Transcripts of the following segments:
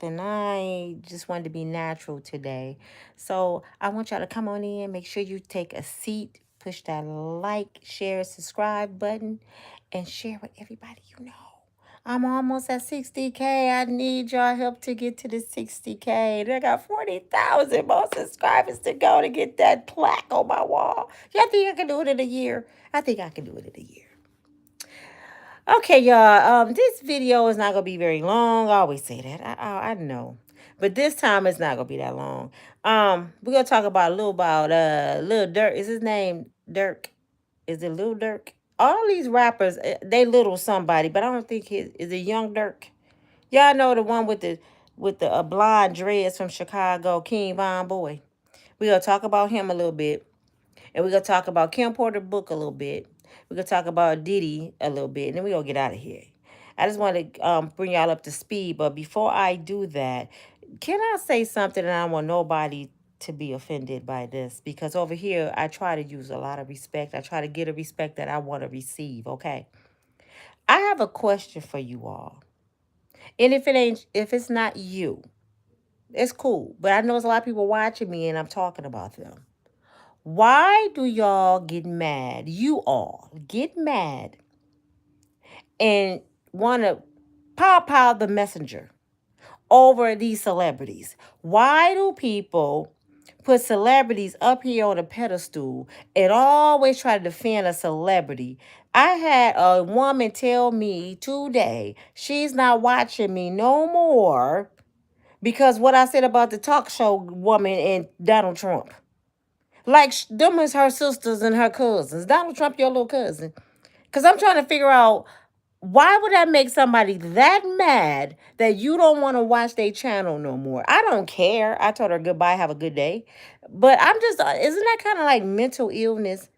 and I just wanted to be natural today. So I want y'all to come on in, make sure you take a seat, push that like, share, subscribe button, and share with everybody you know. I'm almost at 60K. I need y'all help to get to the 60K. I got 40,000 more subscribers to go to get that plaque on my wall. Y'all think I can do it in a year? I think I can do it in a year. Okay, y'all. This video is not gonna be very long. I always say that. I know, but this time it's not gonna be that long. We're gonna talk about a little about Lil Durk. Is his name Durk? Is it Lil Durk? All these rappers, they little somebody, but I don't think his is it Young Durk. Y'all know the one with the blonde dreads from Chicago, King Von Boy. We're gonna talk about him a little bit. And we're going to talk about Kim Porter book a little bit. We're going to talk about Diddy a little bit. And then we're going to get out of here. I just want to bring y'all up to speed. But before I do that, can I say something? And I don't want nobody to be offended by this. Because over here, I try to use a lot of respect. I try to get a respect that I want to receive. Okay. I have a question for you all. And if it's not you, it's cool. But I know there's a lot of people watching me and I'm talking about them. Why do y'all get mad? You all get mad and want to pow the messenger over these celebrities. Why do people put celebrities up here on a pedestal and always try to defend a celebrity? I had a woman tell me today she's not watching me no more because what I said about the talk show woman and Donald Trump. Like them is her sisters and her cousins. Donald Trump, your little cousin. Because I'm trying to figure out why would that make somebody that mad that you don't want to watch their channel no more? I don't care. I told her goodbye, have a good day. But I'm just, isn't that kind of like mental illness?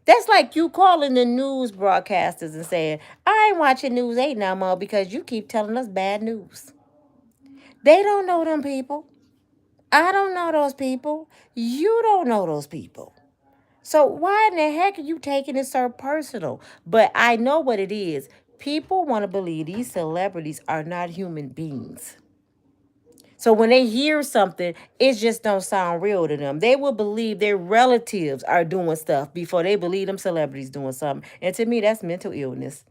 That's like you calling the news broadcasters and saying, I ain't watching News 8 no more because you keep telling us bad news. They don't know them people. I don't know those people. You don't know those people. So why in the heck are you taking it so personal? But I know what it is. People want to believe these celebrities are not human beings. So when they hear something, it just don't sound real to them. They will believe their relatives are doing stuff before they believe them celebrities doing something. And to me, that's mental illness.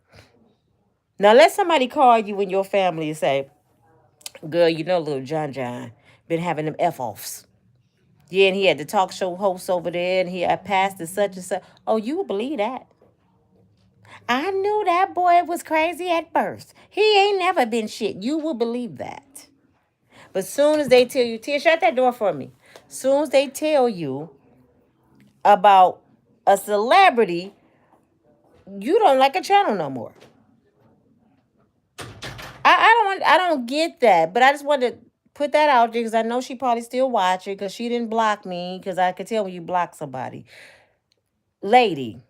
Now let somebody call you in your family and say, girl, you know little John been having them F-offs. Yeah, and he had the talk show host over there, and he had passed such and such. Oh, you would believe that. I knew that boy was crazy at first. He ain't never been shit. You will believe that. But soon as they tell you, Tia, shut that door for me. Soon as they tell you about a celebrity, you don't like a channel no more. I don't get that, but I just wanted to put that out there because I know she probably still watching because she didn't block me because I could tell when you block somebody. Lady,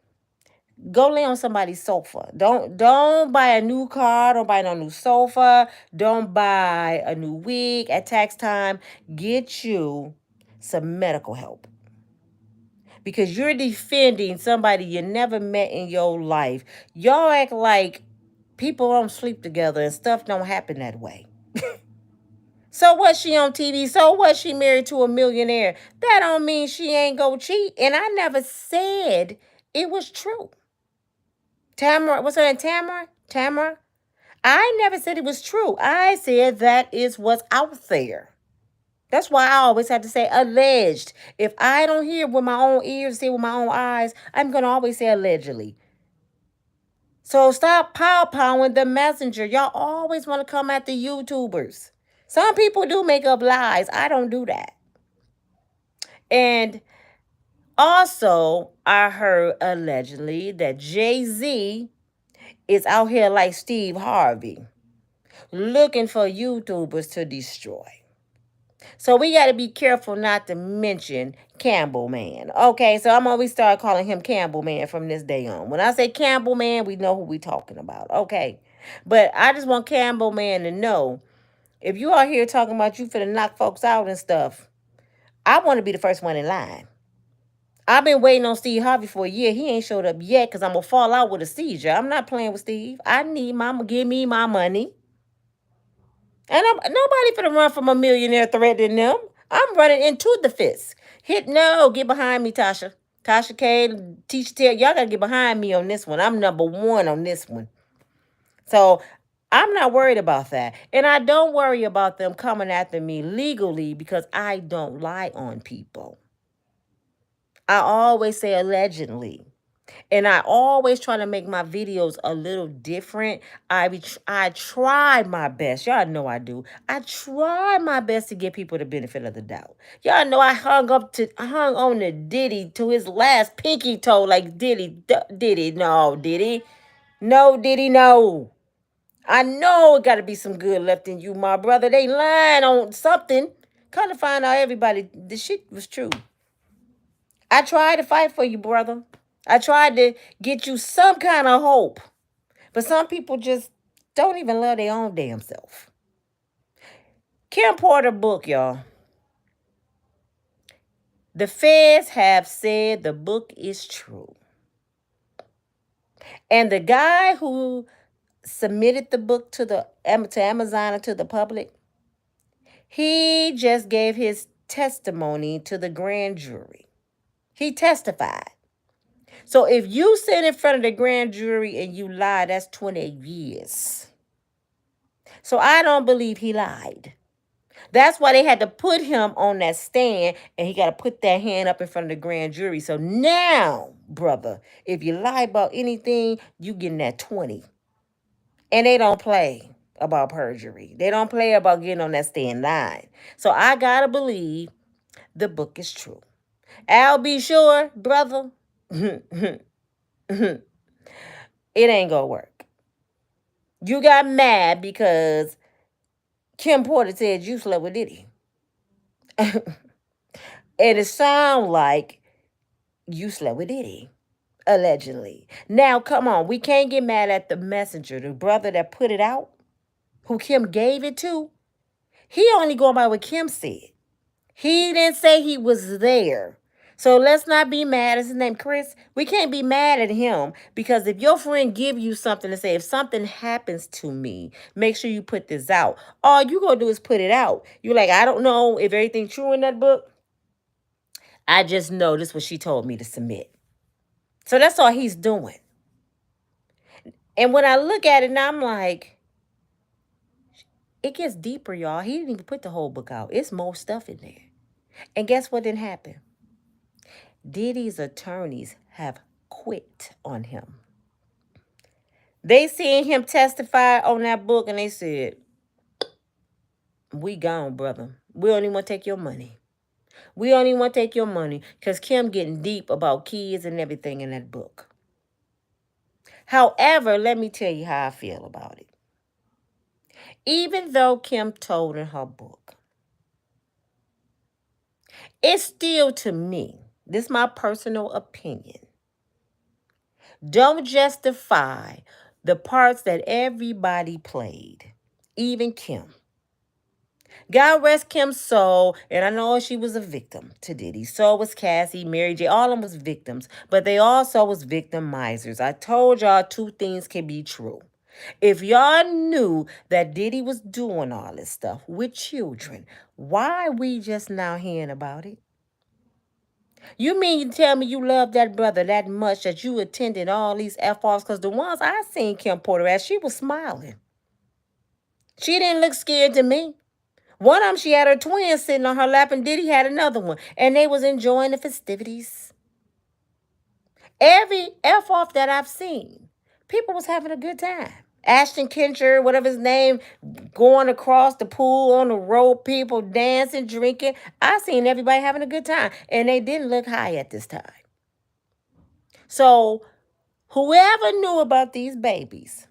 go lay on somebody's sofa. Don't buy a new car. Don't buy no new sofa. Don't buy a new wig at tax time. Get you some medical help. Because you're defending somebody you never met in your life. Y'all act like people don't sleep together and stuff don't happen that way. So what, she on TV? So what, she married to a millionaire? That don't mean she ain't go cheat. And I never said it was true. Tamara, what's her name? Tamara? I never said it was true. I said that is what's out there. That's why I always have to say alleged. If I don't hear with my own ears, see with my own eyes, I'm going to always say allegedly. So stop pow-powing the messenger. Y'all always want to come at the YouTubers. Some people do make up lies. I don't do that. And also, I heard allegedly that Jay-Z is out here like Steve Harvey, looking for YouTubers to destroy. So we got to be careful not to mention Campbell Man. Okay, so I'm always start calling him Campbell Man from this day on. When I say Campbell Man, we know who we talking about. Okay, but I just want Campbell Man to know, if you are here talking about you finna knock folks out and stuff, I want to be the first one in line. I've been waiting on Steve Harvey for a year. He ain't showed up yet because I'm going to fall out with a seizure. I'm not playing with Steve. I need give me my money. And nobody finna run from a millionaire threatening them. I'm running into the fist. Get behind me, Tasha. Tasha K, Tisha Tell, y'all gotta get behind me on this one. I'm number one on this one. So I'm not worried about that. And I don't worry about them coming after me legally because I don't lie on people. I always say allegedly. And I always try to make my videos a little different. I try my best. Y'all know I do. I try my best to give people the benefit of the doubt. Y'all know I hung on to Diddy to his last pinky toe like Diddy, no. I know it got to be some good left in you, my brother. They lying on something. Come to find out, everybody, the shit was true. I tried to fight for you, brother. I tried to get you some kind of hope. But some people just don't even love their own damn self. Kim Porter book, y'all. The feds have said the book is true. And the guy who submitted the book to Amazon and to the public, he just gave his testimony to the grand jury. He testified. So if you sit in front of the grand jury and you lie, that's 28 years. So I don't believe he lied. That's why they had to put him on that stand and he got to put that hand up in front of the grand jury. So now, brother, if you lie about anything, you getting that 20. And they don't play about perjury. They don't play about getting on that stand lying. So I got to believe the book is true. I'll be sure, brother, it ain't going to work. You got mad because Kim Porter said you slept with Diddy. And it sounds like you slept with Diddy, allegedly. Now, come on. We can't get mad at the messenger, the brother that put it out, who Kim gave it to. He only going by what Kim said. He didn't say he was there. So let's not be mad. Is his name Chris? We can't be mad at him because if your friend give you something to say, if something happens to me, make sure you put this out. All you gonna do is put it out. You're like, I don't know if everything's true in that book. I just know this is what she told me to submit. So that's all he's doing. And when I look at it now, I'm like, it gets deeper, y'all. He didn't even put the whole book out. It's more stuff in there. And guess what didn't happen? Diddy's attorneys have quit on him. They seen him testify on that book and they said, we gone, brother. We don't even want to take your money. We don't even want to take your money because Kim getting deep about kids and everything in that book. However, let me tell you how I feel about it. Even though Kim told in her book, it's still, to me, this is my personal opinion, don't justify the parts that everybody played, even Kim. God rest Kim's soul, and I know she was a victim to Diddy. So was Cassie, Mary J. All of them was victims, but they also was victimizers. I told y'all two things can be true. If y'all knew that Diddy was doing all this stuff with children, why are we just now hearing about it? You mean you tell me you love that brother that much that you attended all these F-offs? Because the ones I seen Kim Porter at, she was smiling. She didn't look scared to me. One of them, she had her twin sitting on her lap, and Diddy had another one. And they was enjoying the festivities. Every F-off that I've seen, people was having a good time. Ashton Kutcher, whatever his name, going across the pool on the road, people dancing, drinking. I seen everybody having a good time. And they didn't look high at this time. So whoever knew about these babies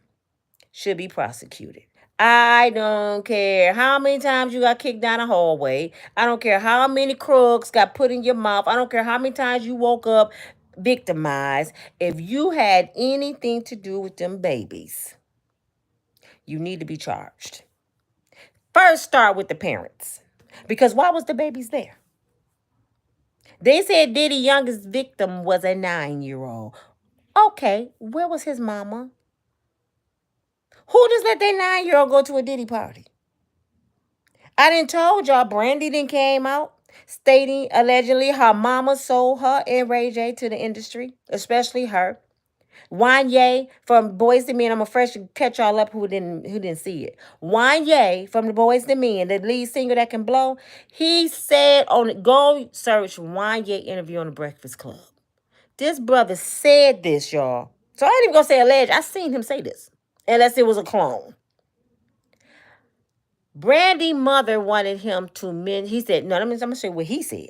should be prosecuted. I don't care how many times you got kicked down the hallway. I don't care how many crooks got put in your mouth. I don't care how many times you woke up victimized. If you had anything to do with them babies, you need to be charged. First, start with the parents. Because why was the babies there? They said Diddy's youngest victim was a 9-year-old. Okay, where was his mama? Who just let that 9-year-old go to a Diddy party? I done told y'all Brandy then came out stating allegedly her mama sold her and Ray J to the industry, especially her. Wanye from Boys to Men. I'm a fresh to catch y'all up who didn't see it. Wanye from the Boys to Men, the lead singer that can blow. He said on go search Wanye interview on the Breakfast Club. This brother said this, y'all. So I ain't even gonna say alleged. I seen him say this, unless it was a clone. Brandy mother wanted him to men. He said, no, I'm gonna show you what he said.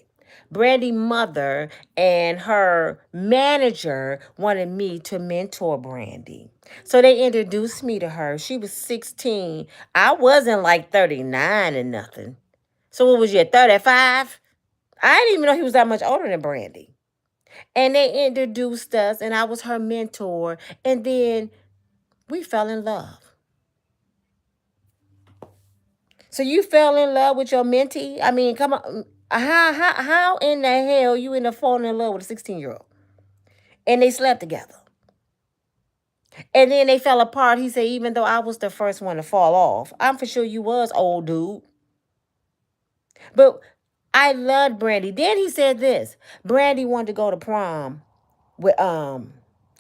Brandy mother and her manager wanted me to mentor Brandy. So they introduced me to her. She was 16. I wasn't like 39 and nothing. So what was you, 35? I didn't even know he was that much older than Brandy. And they introduced us, and I was her mentor. And then we fell in love. So you fell in love with your mentee? I mean, come on. How in the hell you end up falling in love with a 16-year-old? And they slept together. And then they fell apart. He said, even though I was the first one to fall off, I'm for sure you was, old dude. But I loved Brandy. Then he said this. Brandy wanted to go to prom with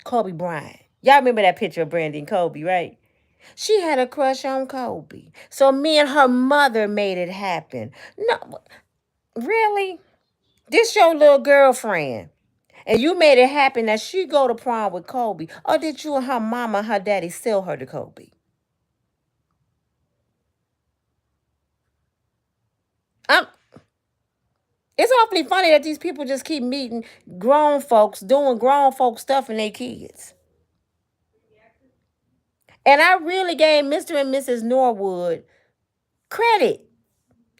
Kobe Bryant. Y'all remember that picture of Brandy and Kobe, right? She had a crush on Kobe. So me and her mother made it happen. No, really? This your little girlfriend. And you made it happen that she go to prom with Kobe. Or did you and her mama, her daddy sell her to Kobe? I'm, it's awfully funny that these people just keep meeting grown folks, doing grown folk stuff and their kids. And I really gave Mr. and Mrs. Norwood credit.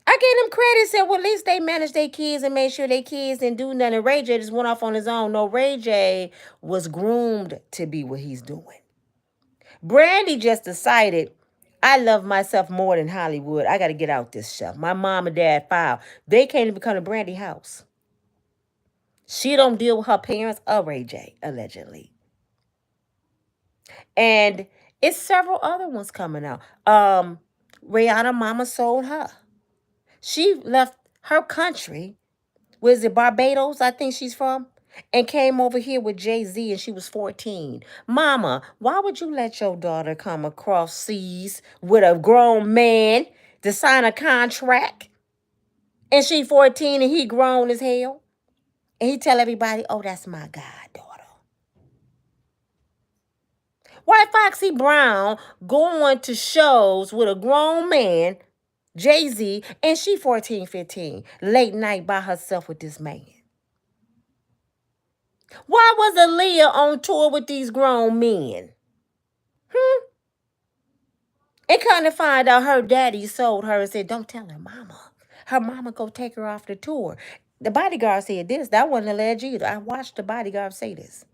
I gave them credit, said, well, at least they managed their kids and made sure their kids didn't do nothing. Ray J just went off on his own. No, Ray J was groomed to be what he's doing. Brandy just decided, I love myself more than Hollywood. I got to get out this stuff. My mom and dad filed. They came to become a Brandy house. She don't deal with her parents or Ray J, allegedly. And it's several other ones coming out. Rihanna mama sold her. She left her country. Was it Barbados? I think she's from. And came over here with Jay-Z and she was 14. Mama, why would you let your daughter come across seas with a grown man to sign a contract? And she 14 and he grown as hell? And he tell everybody, oh, that's my goddaughter. Why Foxy Brown going to shows with a grown man, Jay-Z, and she 14, 15, late night by herself with this man? Why was Aaliyah on tour with these grown men? And kind of find out her daddy sold her and said, don't tell her mama. Her mama go take her off the tour. The bodyguard said this. That wasn't alleged either. I watched the bodyguard say this.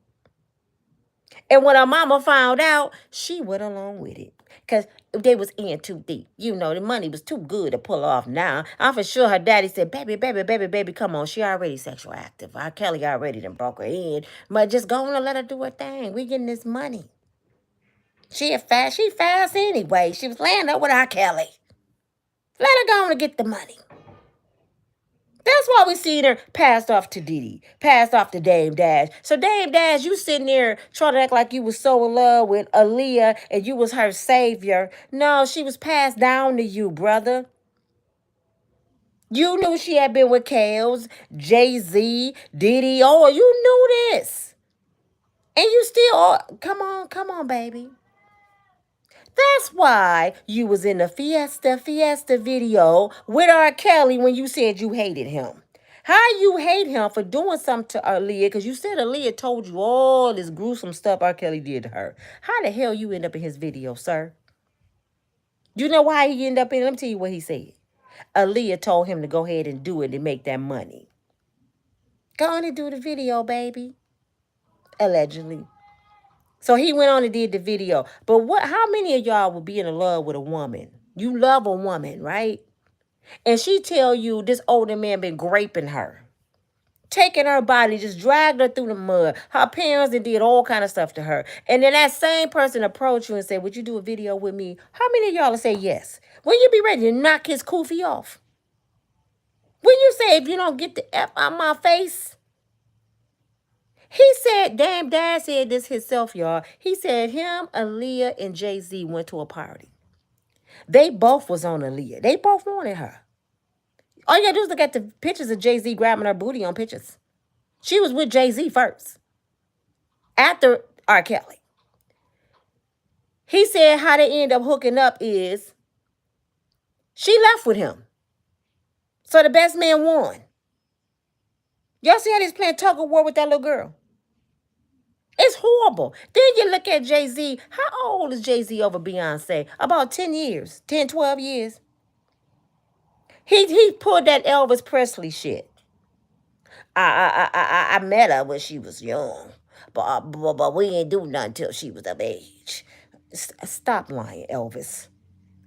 And when her mama found out, she went along with it. Because they was in too deep. You know, the money was too good to pull off now. I'm for sure her daddy said, baby, baby, baby, baby, come on. She already sexual active. R. Kelly already done broke her in. But just go on and let her do her thing. We getting this money. She fast anyway. She was laying up with R. Kelly. Let her go on and get the money. That's why we seen her passed off to Diddy, passed off to Dame Dash. So Dame Dash, you sitting there trying to act like you was so in love with Aaliyah and you was her savior. No, she was passed down to you, brother. You knew she had been with Kales, Jay-Z, Diddy. Oh, you knew this. And you still, oh, come on, baby. That's why you was in the Fiesta video with R. Kelly when you said you hated him. How you hate him for doing something to Aaliyah? Because you said Aaliyah told you all this gruesome stuff R. Kelly did to her. How the hell you end up in his video, sir? You know why he ended up in it? Let me tell you what he said. Aaliyah told him to go ahead and do it and make that money. Go on and do the video, baby. Allegedly. So he went on and did the video. But how many of y'all would be in love with a woman? You love a woman, right? And she tell you this older man been graping her. taking her body, just dragged her through the mud. Her parents and did all kind of stuff to her. And then that same person approached you and said, would you do a video with me? How many of y'all will say yes? When you be ready to knock his koofy off? When you say, if you don't get the F out my face? He said, damn, dad said this himself, y'all. He said him, Aaliyah, and Jay-Z went to a party. They both was on Aaliyah. They both wanted her. All you gotta do is look at the pictures of Jay-Z grabbing her booty on pictures. She was with Jay-Z first. After R. Kelly. He said how they end up hooking up is she left with him. So the best man won. Y'all see how he's playing tug of war with that little girl? It's horrible. Then you look at Jay-Z. How old is Jay-Z over Beyonce? About 10 years. 10, 12 years. He pulled that Elvis Presley shit. I met her when she was young. But we ain't do nothing till she was of age. Stop lying, Elvis.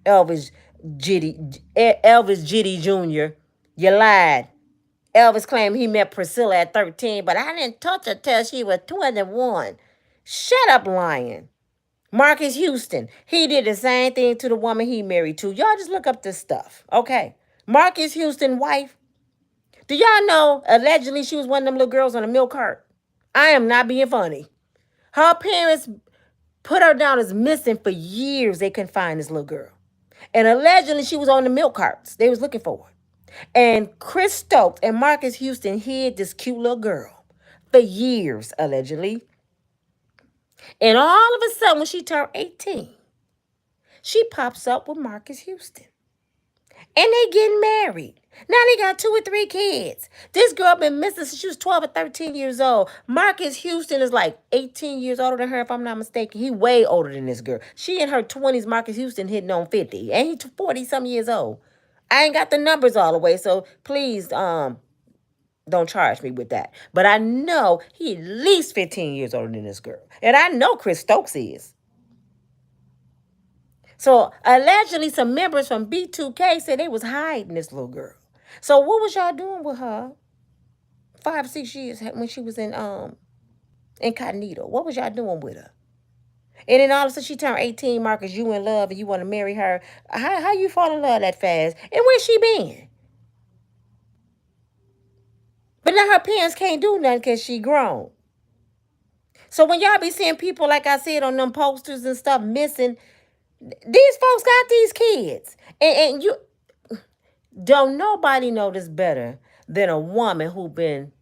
Elvis Jitty Jr. You lied. Elvis claimed he met Priscilla at 13, but I didn't touch her till she was 21. Shut up, lying. Marcus Houston, he did the same thing to the woman he married to. Y'all just look up this stuff, okay? Marcus Houston's wife, do y'all know allegedly she was one of them little girls on a milk cart? I am not being funny. Her parents put her down as missing for years. They couldn't find this little girl. And allegedly she was on the milk carts. They was looking for her. And Chris Stokes and Marcus Houston hid this cute little girl for years, allegedly. And all of a sudden, when she turned 18, she pops up with Marcus Houston. And they getting married. Now they got 2 or 3 kids. This girl been missing since she was 12 or 13 years old. Marcus Houston is like 18 years older than her, if I'm not mistaken. He way older than this girl. She in her 20s, Marcus Houston hitting on 50. And he 40-some years old. I ain't got the numbers all the way, so please don't charge me with that. But I know he at least 15 years older than this girl. And I know Chris Stokes is. So allegedly some members from B2K said they was hiding this little girl. So what was y'all doing with her 5, 6 years when she was in incognito? What was y'all doing with her? And then all of a sudden she turned 18, Marcus, you in love and you want to marry her. How you fall in love that fast? And where she been? But now her parents can't do nothing because she grown. So when y'all be seeing people, like I said, on them posters and stuff missing, these folks got these kids. And you don't nobody know this better than a woman who been,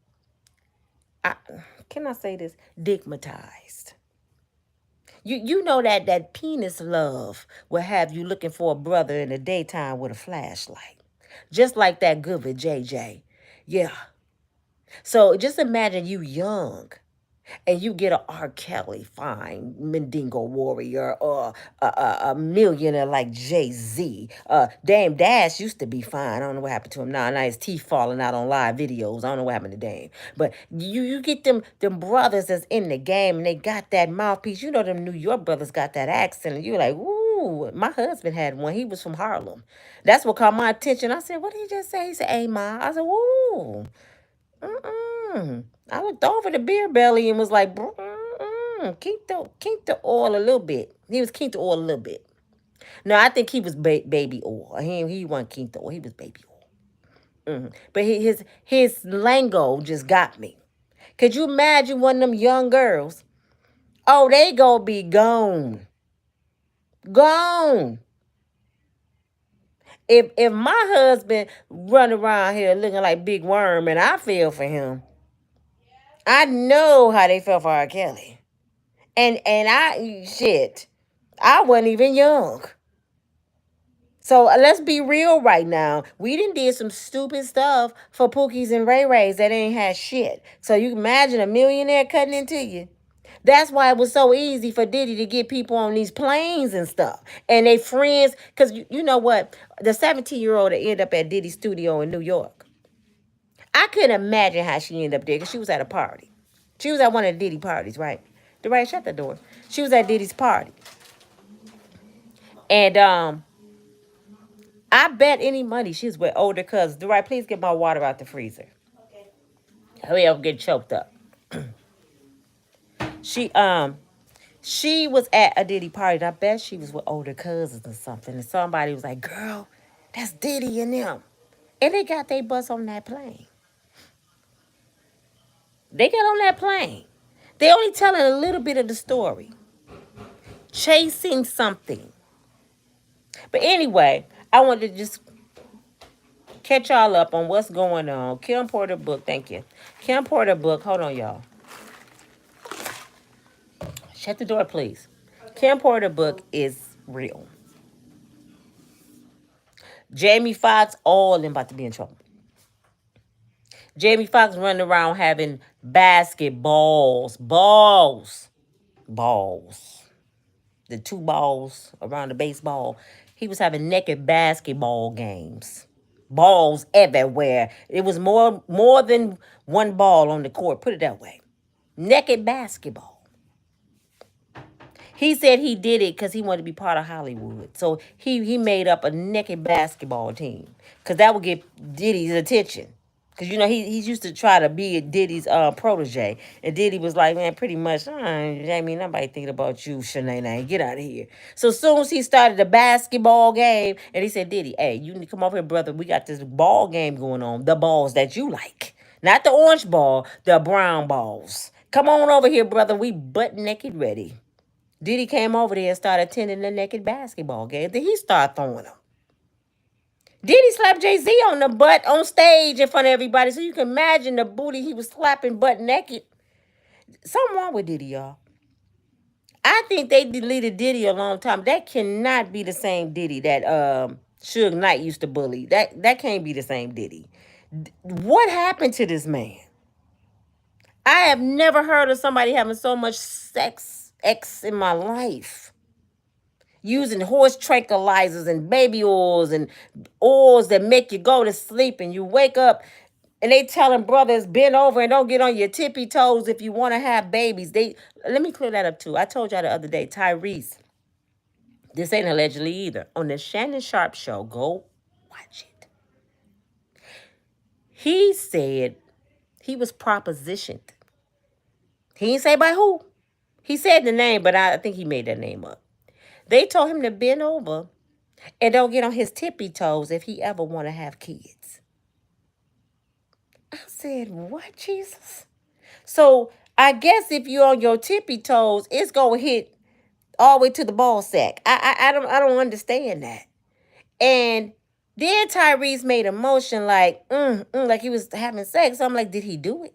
can I say this, digmatized. You know that penis love will have you looking for a brother in the daytime with a flashlight. Just like that good with JJ. Yeah. So just imagine you young and you get a R. Kelly fine Mendingo warrior or a millionaire like Jay-Z. Dame Dash used to be fine. I don't know what happened to him now. Now his teeth falling out on live videos. I don't know what happened to Dame. But you get them brothers that's in the game and they got that mouthpiece. You know them New York brothers got that accent. And you're like, ooh, my husband had one. He was from Harlem. That's what caught my attention. I said, what did he just say? He said, hey, Ma. I said, ooh. I looked over the beer belly and was like, keep the oil a little bit. He was keep the oil a little bit. No, I think he was baby oil. He wasn't keep the oil. He was baby oil. But his lingo just got me. Could you imagine one of them young girls? Oh, they gonna be gone. Gone. If my husband run around here looking like Big Worm and I feel for him, I know how they felt for R. Kelly. And I wasn't even young. So let's be real right now. We did some stupid stuff for Pookies and Ray Rays that ain't had shit. So you imagine a millionaire cutting into you. That's why it was so easy for Diddy to get people on these planes and stuff. And they friends, because you know what? The 17-year-old that ended up at Diddy's studio in New York. I couldn't imagine how she ended up there because she was at a party. She was at one of the Diddy parties, right? DeRay, shut the door. She was at Diddy's party. And I bet any money she's with older cousins. DeRay, please get my water out the freezer. Okay. Hurry up, get choked up. She she was at a Diddy party. I bet she was with older cousins or something. And somebody was like, girl, that's Diddy and them. And they got their bus on that plane. They got on that plane. They only telling a little bit of the story. Chasing something. But anyway, I wanted to just catch y'all up on what's going on. Kim Porter book, thank you. Kim Porter book, hold on, y'all. Shut the door, please. Kim Porter book is real. Jamie Foxx, all of them about to be in trouble. Jamie Foxx running around having basketballs, balls. The two balls around the baseball. He was having naked basketball games. Balls everywhere. It was more than one ball on the court. Put it that way. Naked basketball. He said he did it because he wanted to be part of Hollywood. So he made up a naked basketball team. Because that would get Diddy's attention. Because, you know, he's used to try to be Diddy's protege. And Diddy was like, man, pretty much, Jamie, nobody thinking about you, Shanae. Get out of here. So as soon as he started the basketball game, and he said, Diddy, hey, you need to come over here, brother. We got this ball game going on. The balls that you like. Not the orange ball, the brown balls. Come on over here, brother. We butt naked ready. Diddy came over there and started attending the naked basketball game. Then he started throwing them. Diddy slapped Jay-Z on the butt on stage in front of everybody. So you can imagine the booty he was slapping butt naked. Something wrong with Diddy, y'all. I think they deleted Diddy a long time. That cannot be the same Diddy that Suge Knight used to bully. That can't be the same Diddy. What happened to this man? I have never heard of somebody having so much sex in my life. Using horse tranquilizers and baby oils and oils that make you go to sleep and you wake up and they telling brothers bend over and don't get on your tippy toes if you want to have babies. Let me clear that up too. I told y'all the other day, Tyrese, this ain't allegedly either, on the Shannon Sharp show, go watch it. He said he was propositioned. He didn't say by who. He said the name, but I think he made that name up. They told him to bend over and don't get on his tippy toes if he ever want to have kids. I said, what, Jesus? So I guess if you're on your tippy toes, it's going to hit all the way to the ball sack. I don't understand that. And then Tyrese made a motion like he was having sex. I'm like, did he do it?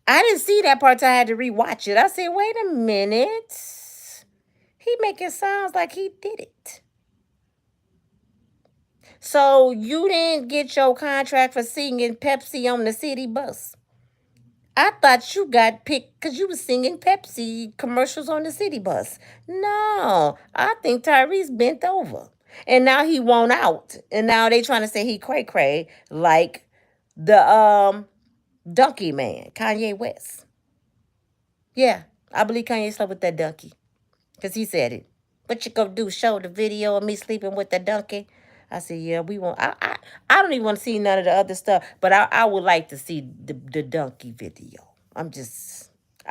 I didn't see that part till I had to rewatch it. I said, wait a minute. He making sounds like he did it. So you didn't get your contract for singing Pepsi on the city bus. I thought you got picked because you was singing Pepsi commercials on the city bus. No, I think Tyrese bent over. And now he won't out. And now they trying to say he cray-cray like the donkey man, Kanye West. Yeah, I believe Kanye slept with that donkey. Because he said it. What you gonna do? Show the video of me sleeping with the donkey? I said, yeah, we won't. I don't even want to see none of the other stuff. But I would like to see the donkey video. I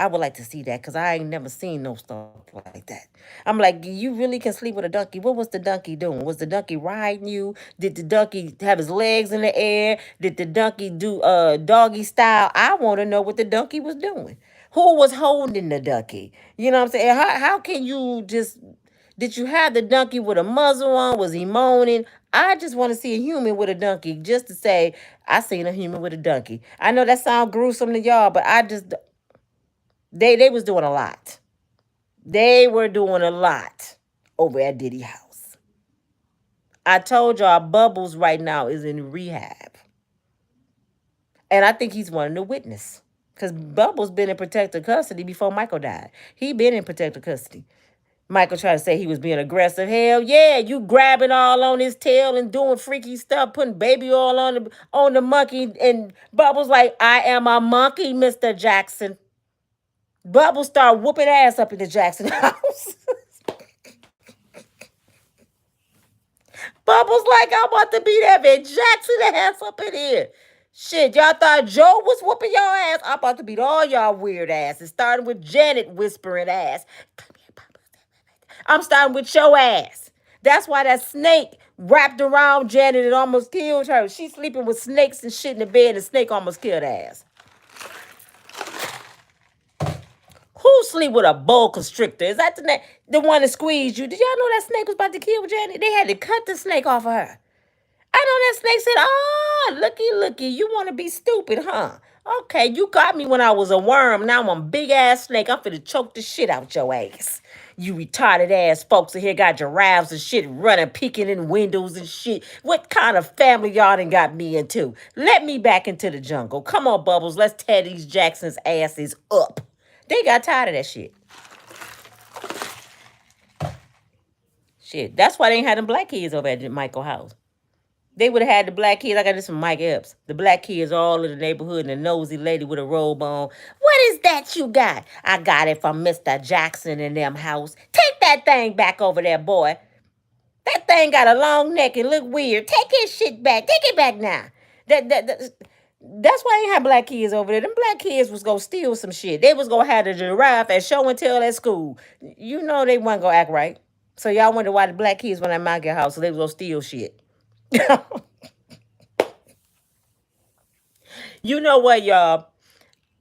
would like to see that because I ain't never seen no stuff like that. I'm like, you really can sleep with a donkey? What was the donkey doing? Was the donkey riding you? Did the donkey have his legs in the air? Did the donkey do doggy style? I want to know what the donkey was doing. Who was holding the donkey? You know what I'm saying? How can you just... Did you have the donkey with a muzzle on? Was he moaning? I just want to see a human with a donkey just to say, I seen a human with a donkey. I know that sounds gruesome to y'all, but I just... They was doing a lot. They were doing a lot over at Diddy house. I told y'all Bubbles right now is in rehab. And I think he's wanting to witness. Because Bubbles been in protective custody before Michael died. He been in protective custody. Michael tried to say he was being aggressive. Hell yeah, you grabbing all on his tail and doing freaky stuff, putting baby oil on the monkey. And Bubbles like, I am a monkey, Mr. Jackson. Bubbles start whooping ass up in the Jackson house. Bubbles like, I'm about to beat that man Jackson ass up in here. Shit, y'all thought Joe was whooping y'all ass? I'm about to beat all y'all weird asses, starting with Janet whispering ass. I'm starting with your ass. That's why that snake wrapped around Janet and almost killed her. She's sleeping with snakes and shit in the bed, and the snake almost killed her ass. Who sleep with a boa constrictor? Is that the one that squeezed you? Did y'all know that snake was about to kill Janet? They had to cut the snake off of her. I know that snake said, "Oh, looky, you want to be stupid, huh? Okay, you got me when I was a worm. Now I'm a big ass snake. I'm finna choke the shit out your ass. You retarded ass folks in here got giraffes and shit running, peeking in windows and shit. What kind of family y'all done got me into? Let me back into the jungle. Come on, Bubbles. Let's tear these Jackson's asses up." They got tired of that shit. Shit. That's why they ain't had them black kids over at Michael house. They would have had the black kids. I got this from Mike Epps. The black kids all in the neighborhood and the nosy lady with a robe on. What is that you got? I got it from Mr. Jackson in them house. Take that thing back over there, boy. That thing got a long neck and look weird. Take his shit back. Take it back now. That's why I ain't have black kids over there. Them black kids was gonna steal some shit. They was gonna have the giraffe at show and tell at school. You know they wasn't gonna act right. So y'all wonder why the black kids went at my house, so they was gonna steal shit. You know what, y'all?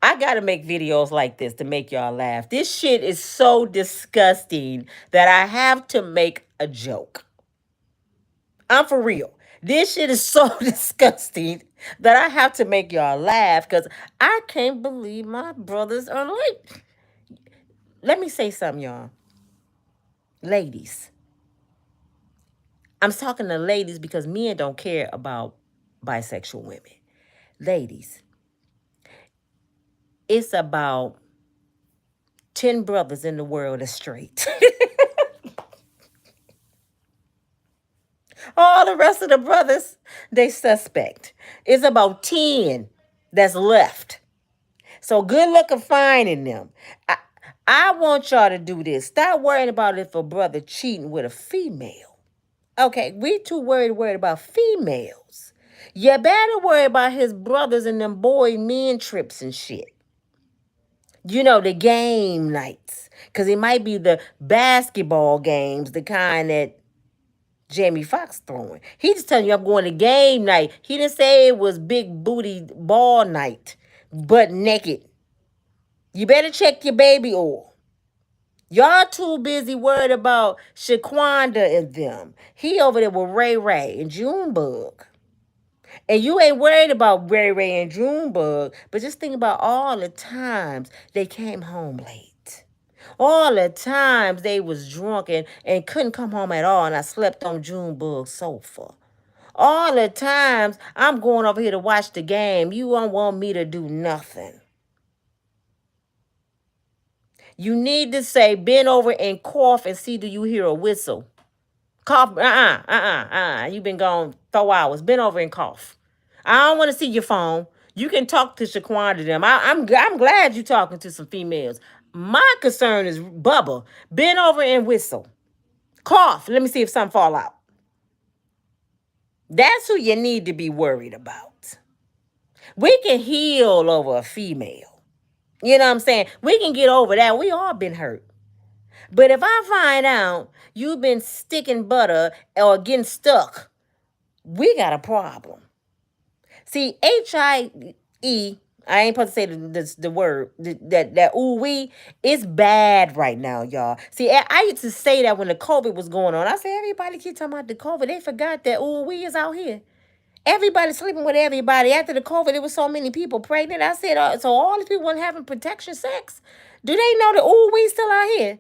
I gotta make videos like this to make y'all laugh. This shit is so disgusting that I have to make a joke. I'm for real. This shit is so disgusting that I have to make y'all laugh because I can't believe my brothers are like. Let me say something, y'all. Ladies. I'm talking to ladies because men don't care about bisexual women. Ladies, it's about 10 brothers in the world that's straight. All the rest of the brothers, they suspect. It's about 10 that's left. So good luck of finding them. I want y'all to do this. Stop worrying about if a brother cheating with a female. Okay, we too worried about females. You better worry about his brothers and them boy men trips and shit. You know, the game nights. Because it might be the basketball games, the kind that Jamie Foxx throwing. He just telling you I'm going to game night. He didn't say it was big booty ball night, butt naked. You better check your baby oil. Y'all too busy worried about Shaquanda and them. He over there with Ray Ray and Junebug. And you ain't worried about Ray Ray and Junebug, but just think about all the times they came home late. All the times they was drunk and couldn't come home at all, and I slept on Junebug's sofa. All the times I'm going over here to watch the game, you don't want me to do nothing. You need to say, bend over and cough and see do you hear a whistle. Cough, You've been gone 4 hours. Bend over and cough. I don't want to see your phone. You can talk to Shaquanda them. I'm glad you're talking to some females. My concern is Bubba. Bend over and whistle. Cough. Let me see if something fall out. That's who you need to be worried about. We can heal over a female. You know what I'm saying? We can get over that. We all been hurt. But if I find out you've been sticking butter or getting stuck, we got a problem. See, H-I-E, I ain't supposed to say the word, that ooh-wee, it's bad right now, y'all. See, I used to say that when the COVID was going on. I said, everybody keep talking about the COVID. They forgot that ooh-wee is out here. Everybody sleeping with everybody. After the COVID, there was so many people pregnant. I said, so all these people weren't having protection sex? Do they know the ooh-wee still out here?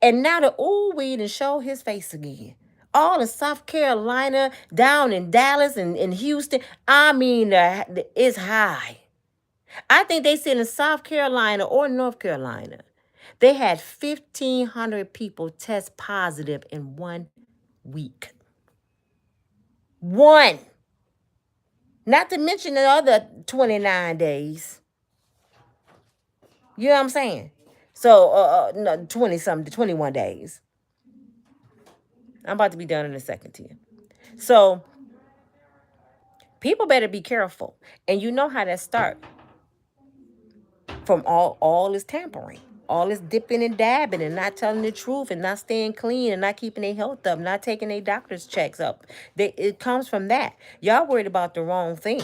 And now the ooh-wee done show his face again. All in South Carolina, down in Dallas and in Houston. I mean, it's high. I think they said in South Carolina or North Carolina, they had 1,500 people test positive in 1 week. One. Not to mention the other 29 days. You know what I'm saying? So, no, 20-something, 21 days. I'm about to be done in a second here. So, People better be careful. And you know how that start from all this tampering. All this dipping and dabbing and not telling the truth and not staying clean and not keeping their health up, not taking their doctor's checks up. It comes from that. Y'all worried about the wrong thing.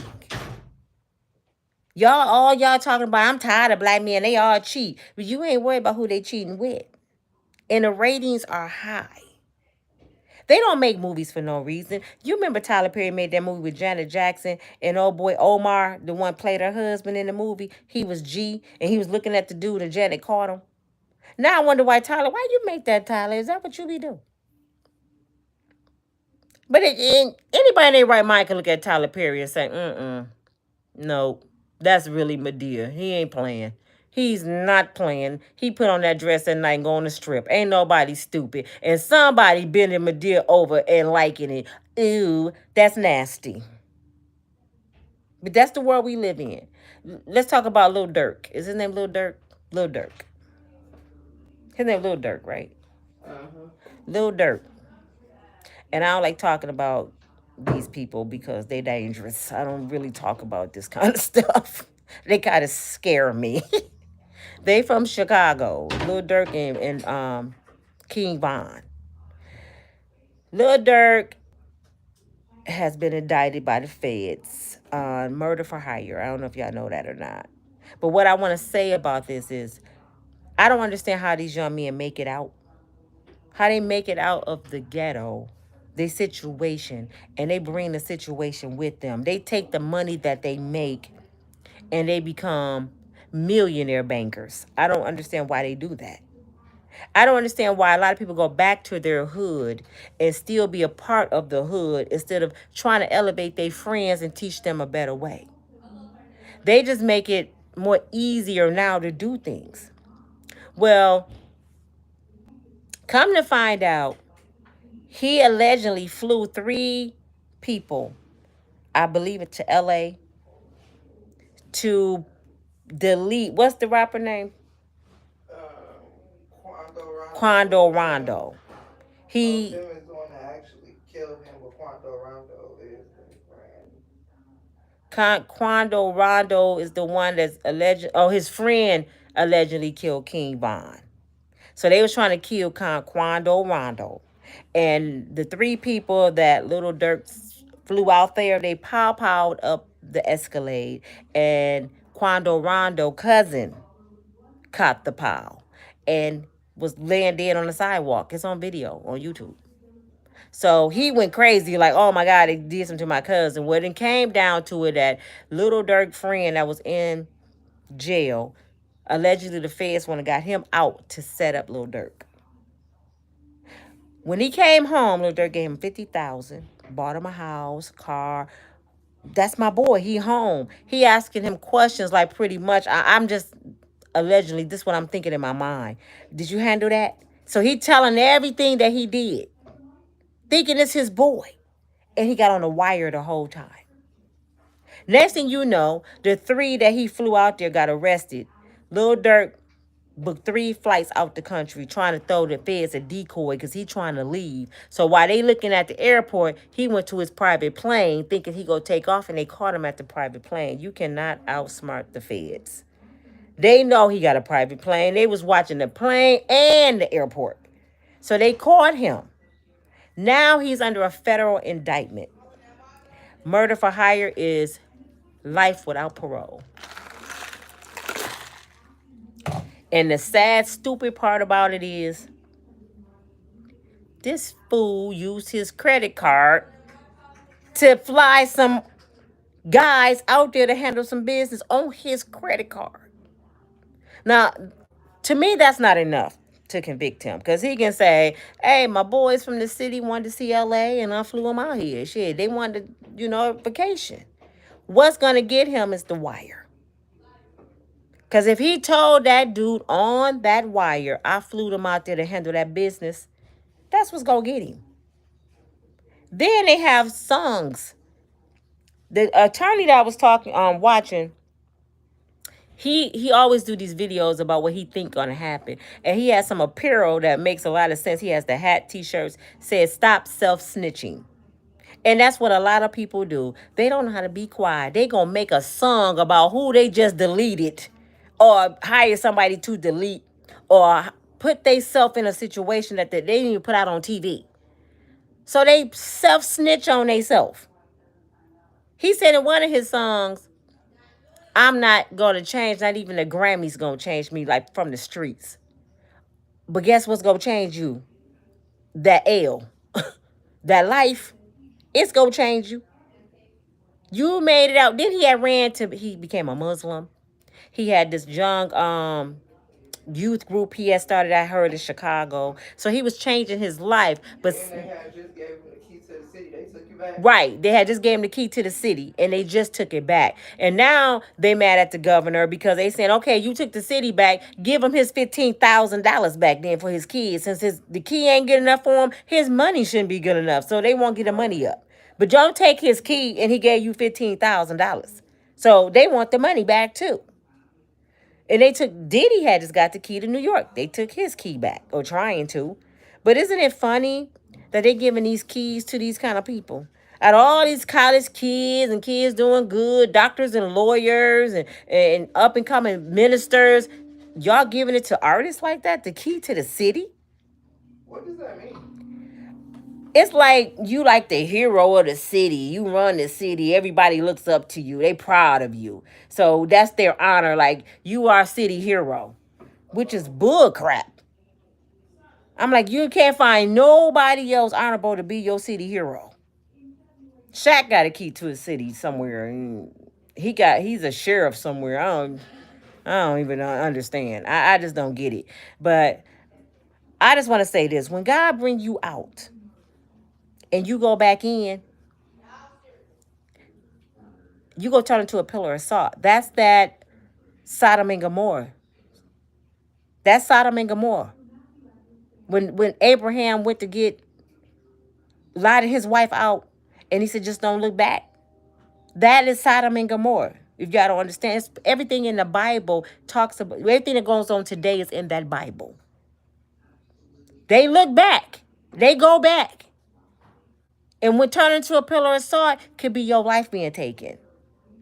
Y'all talking about, I'm tired of black men. They all cheat. But you ain't worried about who they cheating with. And the ratings are high. They don't make movies for no reason. You remember Tyler Perry made that movie with Janet Jackson and old boy Omar, the one played her husband in the movie. He was G and he was looking at the dude and Janet caught him. Now I wonder why you make that, Tyler? Is that what you be doing? But anybody in their right mind can look at Tyler Perry and say, no, that's really Medea. He ain't playing. He's not playing. He put on that dress at night and go on the strip. Ain't nobody stupid. And somebody bending Medea over and liking it. Ew, that's nasty. But that's the world we live in. Let's talk about Lil Durk. Is his name Lil Durk? Lil Durk. His name Lil Durk, right? Lil Durk. And I don't like talking about these people because they're dangerous. I don't really talk about this kind of stuff. They kind of scare me. They from Chicago. Lil Durk and King Von. Lil Durk has been indicted by the feds on murder for hire. I don't know if y'all know that or not. But what I want to say about this is I don't understand how these young men make it out. How they make it out of the ghetto, their situation, and they bring the situation with them. They take the money that they make and they become millionaire bankers. I don't understand why they do that. I don't understand why a lot of people go back to their hood and still be a part of the hood instead of trying to elevate their friends and teach them a better way. They just make it more easier now to do things. Well, come to find out, he allegedly flew 3 people, I believe it, to LA to delete, what's the rapper name? Quando Rondo. He Tim is the one that actually killed him, but Quando Rondo is the friend. Quando Rondo is the one that's his friend allegedly killed King Von. So they was trying to kill Quando Rondo. And the 3 people that Little Durk flew out there, they powed up the Escalade. And Quando Rondo cousin caught the pow and was laying dead on the sidewalk. It's on video on YouTube. So he went crazy, like, oh my God, they did something to my cousin. Well, it came down to it that Little Durk friend that was in jail, allegedly the feds want to got him out to set up Lil Durk. When he came home, Lil Durk gave him $50,000, bought him a house, car. That's my boy. He home. He asking him questions like pretty much, I'm just allegedly, this is what I'm thinking in my mind. Did you handle that? So he telling everything that he did, thinking it's his boy. And he got on the wire the whole time. Next thing you know, the 3 that he flew out there got arrested. Lil Durk booked 3 flights out the country trying to throw the feds a decoy because he trying to leave. So while they looking at the airport, he went to his private plane thinking he go take off, and they caught him at the private plane. You cannot outsmart the feds. They know he got a private plane. They was watching the plane and the airport. So they caught him. Now he's under a federal indictment. Murder for hire is life without parole. And the sad, stupid part about it is this fool used his credit card to fly some guys out there to handle some business on his credit card. Now, to me, that's not enough to convict him, because he can say, hey, my boys from the city wanted to see LA and I flew them out here. Shit, they wanted, vacation. What's going to get him is the wire. Because if he told that dude on that wire, I flew them out there to handle that business, that's what's going to get him. Then they have songs. The attorney that I was watching, he always do these videos about what he think gonna happen. And he has some apparel that makes a lot of sense. He has the hat, t-shirts, says stop self-snitching. And that's what a lot of people do. They don't know how to be quiet. They gonna make a song about who they just deleted, or hire somebody to delete, or put themselves in a situation that they didn't even put out on TV. So they self snitch on themselves. He said in one of his songs, "I'm not gonna change. Not even the Grammys gonna change me, like from the streets. But guess what's gonna change you? That L, that life. It's gonna change you. You made it out." Then he had ran to. He became a Muslim. He had this young youth group he had started, I heard, in Chicago. So he was changing his life. But And they had just gave him the key to the city. They took you back. right, they had just gave him the key to the city, and they just took it back. And now they mad at the governor because they saying, okay, you took the city back, give him his $15,000 back then for his kids. Since the key ain't good enough for him, his money shouldn't be good enough. So they won't get the money up. But don't take his key and he gave you $15,000. So they want the money back too. And they took Diddy had just got the key to New York. They took his key back, or trying to. But isn't it funny that they giving these keys to these kind of people? Out of all these college kids and kids doing good, doctors and lawyers and up and coming ministers, y'all giving it to artists like that, the key to the city? What does that mean? It's like you like the hero of the city. You run the city. Everybody looks up to you. They proud of you. So that's their honor. Like, you are city hero, which is bull crap. I'm like, you can't find nobody else honorable to be your city hero. Shaq got a key to a city somewhere, and he's a sheriff somewhere. I don't even understand. I just don't get it. But I just want to say this: when God bring you out and you go back in, you go turn into a pillar of salt. That's that Sodom and Gomorrah. That's Sodom and Gomorrah. When Abraham went to get lied his wife out, and he said, just don't look back. That is Sodom and Gomorrah. If y'all don't understand, everything in the Bible talks about, everything that goes on today is in that Bible. They look back. They go back. And when turning into a pillar of salt could be your life being taken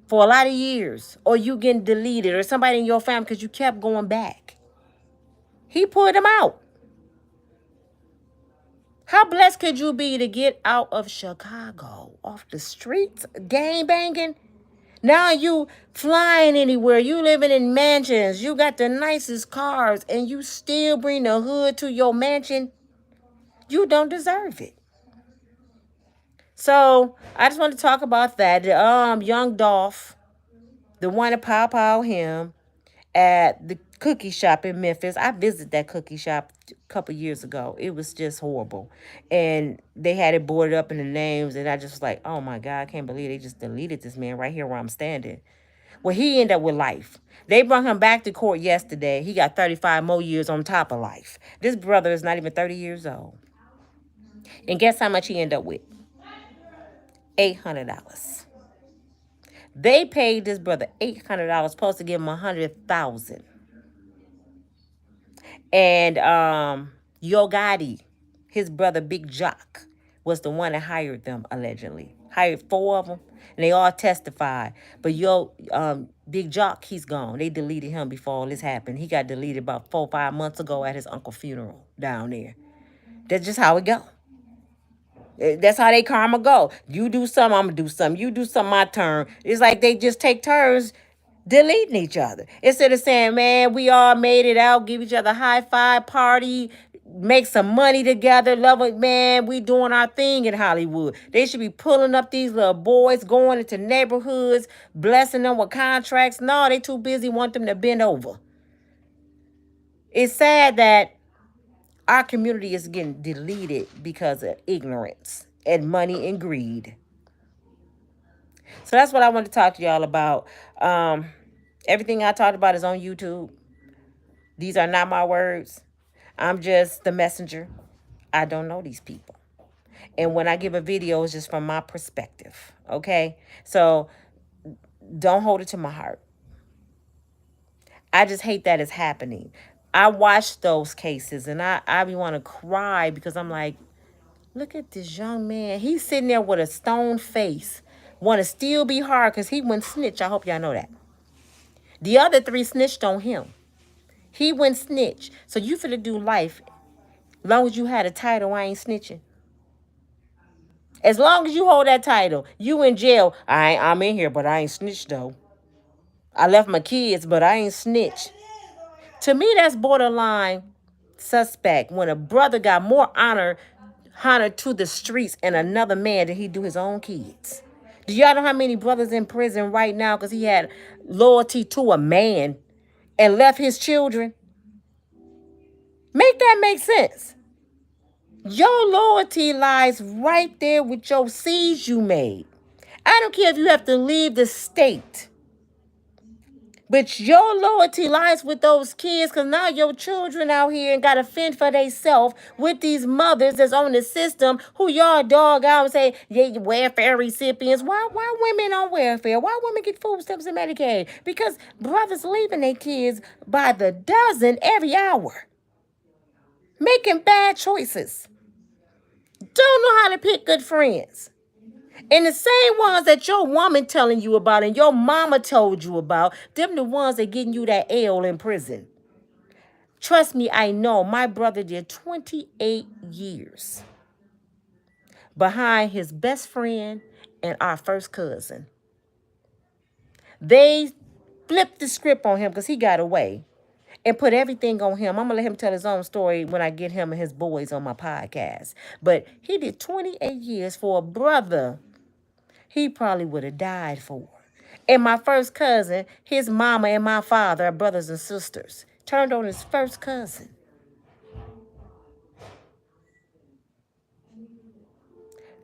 for a lot of years, or you getting deleted, or somebody in your family because you kept going back. He pulled them out. How blessed could you be to get out of Chicago, off the streets, gang banging? Now you flying anywhere. You living in mansions. You got the nicest cars, and you still bring the hood to your mansion. You don't deserve it. So I just want to talk about that. Young Dolph, the one that pow him at the cookie shop in Memphis. I visited that cookie shop a couple years ago. It was just horrible. And they had it boarded up in the names, and I just was like, oh my God, I can't believe they just deleted this man right here where I'm standing. Well, he ended up with life. They brought him back to court yesterday. He got 35 more years on top of life. This brother is not even 30 years old. And guess how much he ended up with? $800. They paid this brother $800, supposed to give him $100,000. And Yo Gotti, his brother Big Jock, was the one that hired them, allegedly. Hired four of them, and they all testified. But Big Jock, he's gone. They deleted him before all this happened. He got deleted about 4 or 5 months ago at his uncle's funeral down there. That's just how it go. That's how they karma go. You do something, I'm gonna do something. You do something, my turn. It's like they just take turns deleting each other. Instead of saying, man, we all made it out, give each other a high five, party, make some money together, love it, man, we doing our thing in Hollywood. They should be pulling up these little boys, going into neighborhoods, blessing them with contracts. No, they too busy, want them to bend over. It's sad that our community is getting deleted because of ignorance and money and greed. So that's what I want to talk to y'all about. Everything I talked about is on YouTube. These are not my words. I'm just the messenger. I don't know these people. And when I give a video, it's just from my perspective. Okay? So don't hold it to my heart. I just hate that it's happening. I watch those cases and I want to cry because I'm like, Look at this young man. He's sitting there with a stone face. Want to still be hard because he wouldn't snitch. I hope y'all know that. The other three snitched on him. He wouldn't snitch. So you finna do life. Long as you had a title, I ain't snitching. As long as you hold that title, you in jail. I'm in here, but I ain't snitched though. I left my kids, but I ain't snitched. To me, that's borderline suspect when a brother got more honor to the streets and another man than he do his own kids. Do y'all know how many brothers in prison right now because he had loyalty to a man and left his children? Make that make sense. Your loyalty lies right there with your seeds you made. I don't care if you have to leave the state. But your loyalty lies with those kids because now your children out here and got to fend for themselves with these mothers that's on the system who y'all dog out and say, yeah, you welfare recipients. Why women on welfare? Why women get food stamps and Medicaid? Because brothers leaving their kids by the dozen every hour, making bad choices. Don't know how to pick good friends. And the same ones that your woman telling you about and your mama told you about, them the ones that getting you that L in prison. Trust me, I know. My brother did 28 years behind his best friend and our first cousin. They flipped the script on him because he got away and put everything on him. I'm going to let him tell his own story when I get him and his boys on my podcast. But he did 28 years for a brother he probably would have died for. And my first cousin, his mama and my father are brothers and sisters. Turned on his first cousin.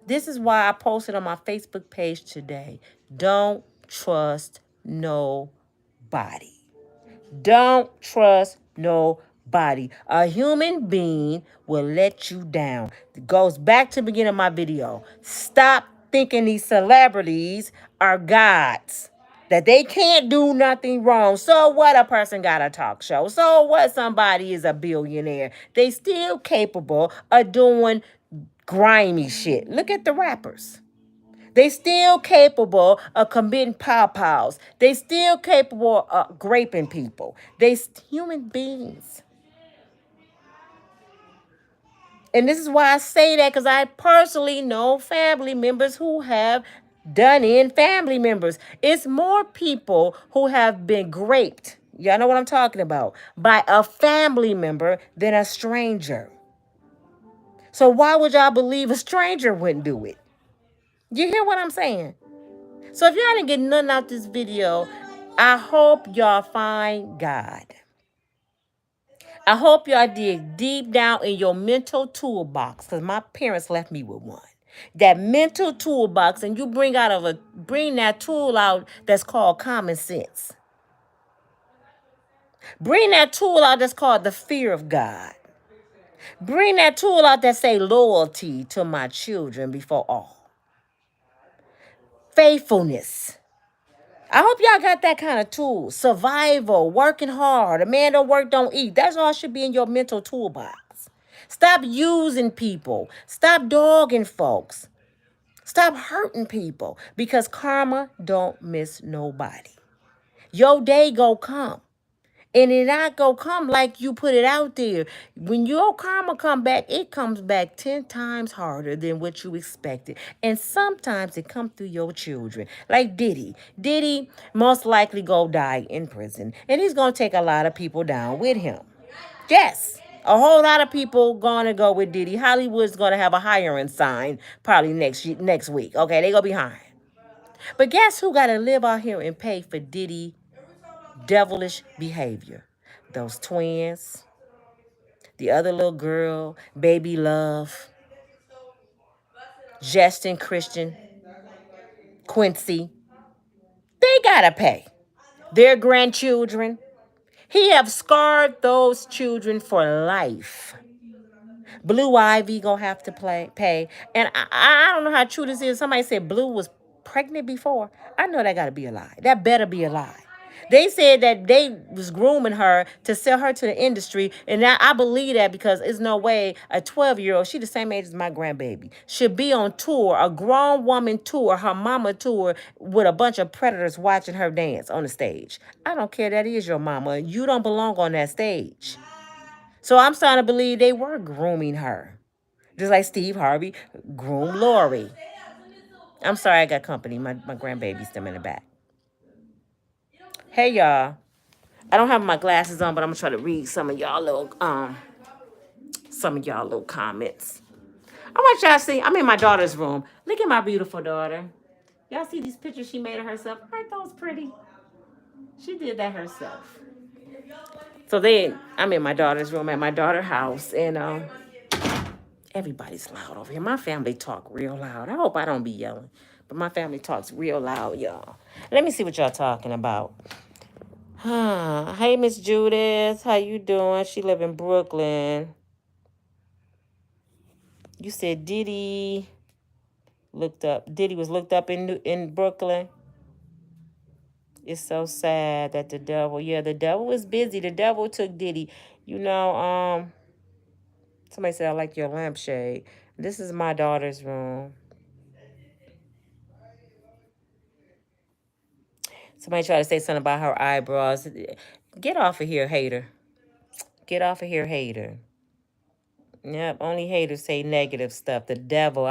This is why I posted on my Facebook page today. Don't trust nobody. Don't trust nobody. A human being will let you down. It goes back to the beginning of my video. Stop thinking these celebrities are gods. That they can't do nothing wrong. So what, a person got a talk show? So what, somebody is a billionaire? They still capable of doing grimy shit. Look at the rappers. They still capable of committing pow-pows. They still capable of raping people. They human beings. And this is why I say that because I personally know family members who have done in family members. It's more people who have been raped. Y'all know what I'm talking about. By a family member than a stranger. So why would y'all believe a stranger wouldn't do it? You hear what I'm saying? So if y'all didn't get nothing out this video, I hope y'all find God. I hope y'all dig deep down in your mental toolbox, because my parents left me with one. That mental toolbox, and you bring that tool out that's called common sense. Bring that tool out that's called the fear of God. Bring that tool out that say loyalty to my children before all. Faithfulness. I hope y'all got that kind of tool. Survival, working hard. A man don't work, don't eat. That's all should be in your mental toolbox. Stop using people. Stop dogging folks. Stop hurting people because karma don't miss nobody. Your day go come. And it not go come like you put it out there. When your karma come back, it comes back 10 times harder than what you expected. And sometimes it comes through your children. Like Diddy. Diddy most likely go die in prison. And he's going to take a lot of people down with him. Yes. A whole lot of people going to go with Diddy. Hollywood's going to have a hiring sign probably next week. Okay, they go behind. But guess who got to live out here and pay for Diddy devilish behavior? Those twins, the other little girl, baby love, Justin, Christian, Quincy. They gotta pay. Their grandchildren. He have scarred those children for life. Blue Ivy gonna have to pay. And I don't know how true this is. Somebody said Blue was pregnant before. I know that gotta be a lie. That better be a lie. They said that they was grooming her to sell her to the industry, and now I believe that because there's no way a 12-year-old, she the same age as my grandbaby, should be on tour, a grown woman tour, her mama tour, with a bunch of predators watching her dance on the stage. I don't care, that is your mama. You don't belong on that stage. So I'm starting to believe they were grooming her. Just like Steve Harvey groomed Lori. I'm sorry I got company. My grandbaby's them in the back. Hey y'all. I don't have my glasses on, but I'm gonna try to read some of y'all little comments. I want y'all to see. I'm in my daughter's room. Look at my beautiful daughter. Y'all see these pictures she made of herself? Aren't those pretty? She did that herself. So then I'm in my daughter's room at my daughter's house, and everybody's loud over here. My family talk real loud. I hope I don't be yelling, but my family talks real loud, y'all. Let me see what y'all talking about. Hey, Miss Judith, how you doing? She live in Brooklyn. You said Diddy was looked up in Brooklyn. It's so sad that the devil was busy. The devil took Diddy. You know, somebody said I like your lampshade. This is my daughter's room. Somebody tried to say something about her eyebrows. Get off of here, hater. Get off of here, hater. Yep, only haters say negative stuff. The devil.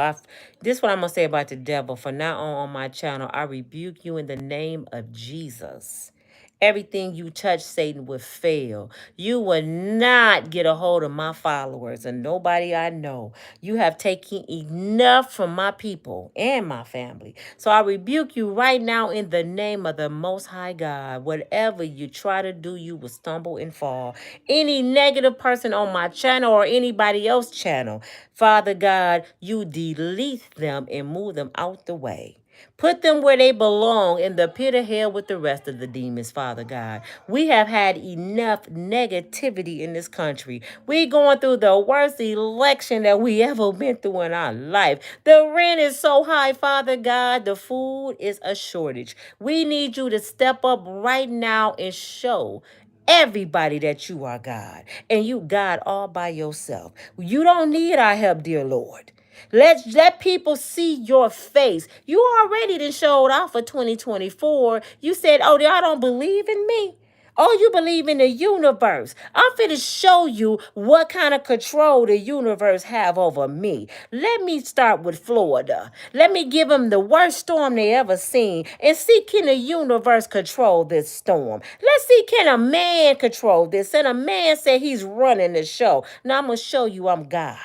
This is what I'm gonna say about the devil. From now on my channel, I rebuke you in the name of Jesus. Everything you touch, Satan, will fail. You will not get a hold of my followers and nobody I know. You have taken enough from my people and my family. So I rebuke you right now in the name of the Most High God. Whatever you try to do, you will stumble and fall. Any negative person on my channel or anybody else's channel, Father God, you delete them and move them out the way. Put them where they belong in the pit of hell with the rest of the demons, Father God. We have had enough negativity in this country. We going through the worst election that we ever been through in our life. The rent is so high, Father God. The food is a shortage. We need you to step up right now and show everybody that you are God and you God all by yourself. You don't need our help, dear Lord. Let people see your face. You already done showed off for 2024. You said, oh, y'all don't believe in me? Oh, you believe in the universe. I'm finna show you what kind of control the universe have over me. Let me start with Florida. Let me give them the worst storm they ever seen and see can the universe control this storm. Let's see can a man control this. And a man said he's running the show. Now I'm going to show you I'm God.